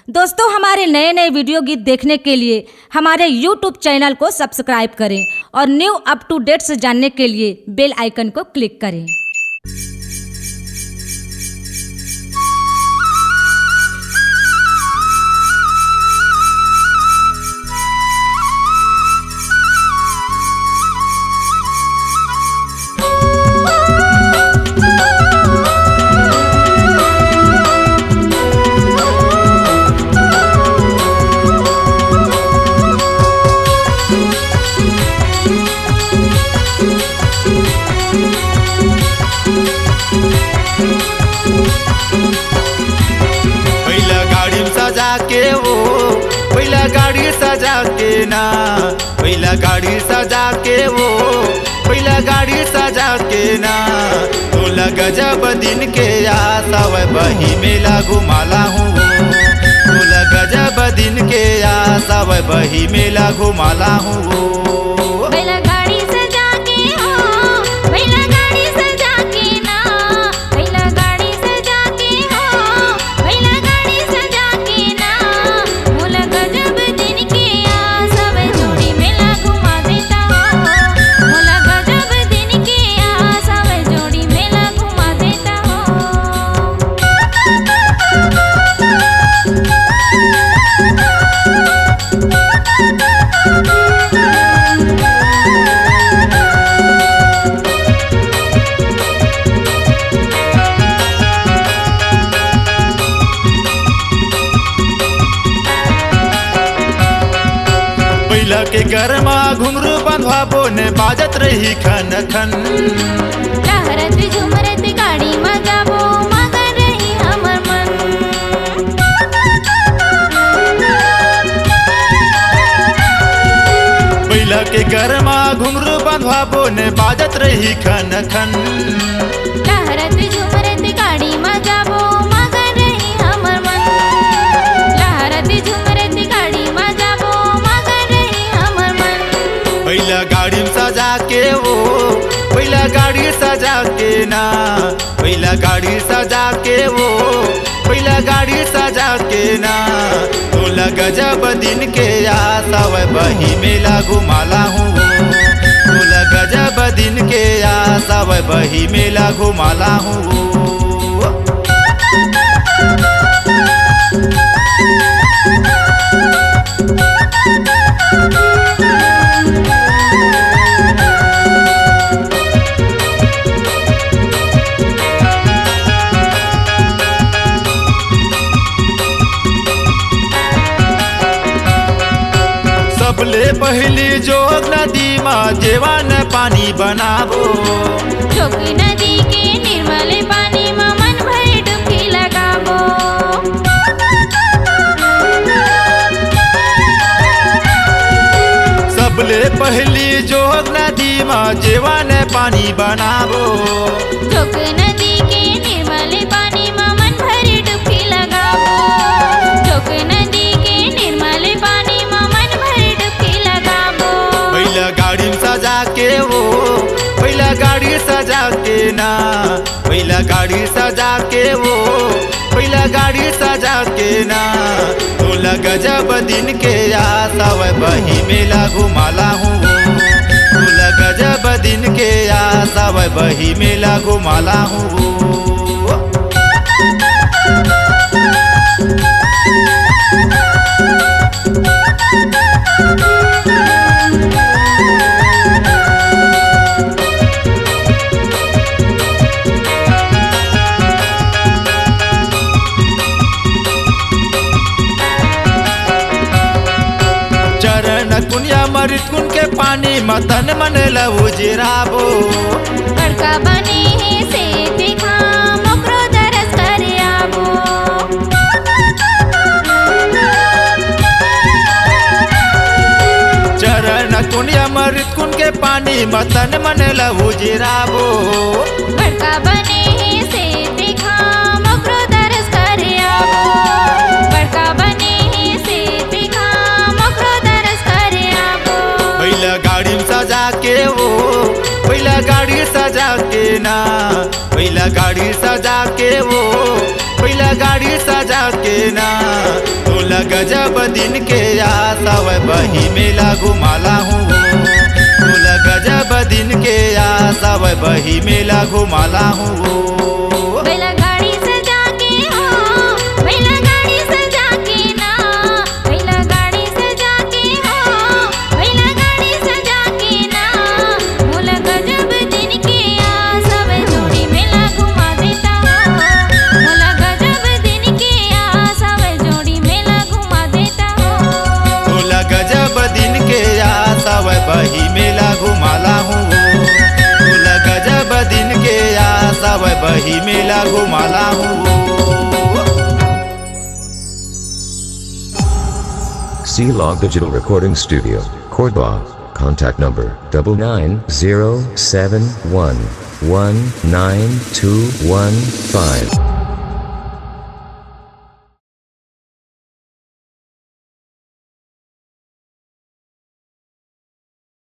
दोस्तों, हमारे नए नए वीडियो गीत देखने के लिए हमारे YouTube चैनल को सब्सक्राइब करें और न्यू अप टू डेट्स जानने के लिए बेल आइकन को क्लिक करें। पहिला गाड़ी सजा के ना पहिला गाड़ी सजा के वो पहिला गाड़ी सजा के ना तोला गजब दिन के आसाव बही मेला घुमाला हूँ तोला गजब दिन के आसाव बही मेला घुमाला हूँ। पहिला के गरमा घुंघरू बंधवाबो ने बाजत रही खन खन लहरत झुमरत गाड़ी मगाबो मगन रही हमर मन। पहिला के गरमा घुंघरू बंधवाबो ने बाजत रही खन खन लहरत झुमरत गाड़ी मगाबो मगन रही हमर मन। लहरत झुमरत गाड़ी मगाबो पहिला गाड़ी सजा के वो पहिला गाड़ी सजा के ना पहिला गाड़ी सजा के वो पहिला गाड़ी सजा के ना तोला गजब दिन के आसाव बही मेला घुमाला हूँ तोला गजब दिन के आसाव बही मेला घुमाला हूँ। सबले पहली जोग नदी माँ जेवान पानी बनाबो जोग नदी के निर्मल पानी में मन भर डुबकी लगाबो। सबले पहली जोग नदी माँ जेवान पानी बनाबो जोग नदी के निर्मल पानी में मन भर डुबकी लगाबो। जोग नदी के निर्मल पानी में मन भर डुबकी लगाबो। पहिला गाड़ी सजा के वो पहिला गाड़ी सजा के ना पहिला गाड़ी सजा के वो पहिला गाड़ी सजा के ना तोला गजब दिन के आसाव बही मेला घुमाला हूँ तोला गजब दिन के आसाव बही मेला घुमाला हूँ। कुनिया मरित कुन के पानी मतन मन लहू जिराबो बड़का बने से देखा मोकरो दरस कर आबो। चरण कुनिया मरित कुन के पानी मतन मन लहू जिराबो बड़का बने से देखा मोकरो दरस कर आबो। बड़का बने से देखा मोकरो दरस कर आबो। पहिला गाड़ी सजा के वो पहिला गाड़ी सजा के ना पहिला गाड़ी सजा के वो पहिला गाड़ी सजा के ना बोला गजब दिन के आसव बही मेला घुमाला हूँ बोला गजब दिन के आसव बही मेला घुमाला हूँ बैलगाड़ी सजा के हो बैलगाड़ी सजा के ना बैलगाड़ी सजा के हो बैलगाड़ी सजा के ना मोला गजब दिन के आसव जोड़ी मेला घुमा देता हो मोला गजब दिन के आसव जोड़ी मेला घुमा देता हो बोला गजब दिन के आसव बही मेला घुमाला हूँ बोला गजब दिन के आसव बही मेला घुमाला हूँ C-Log Digital Recording Studio, Cordoba. Contact number 99071192215.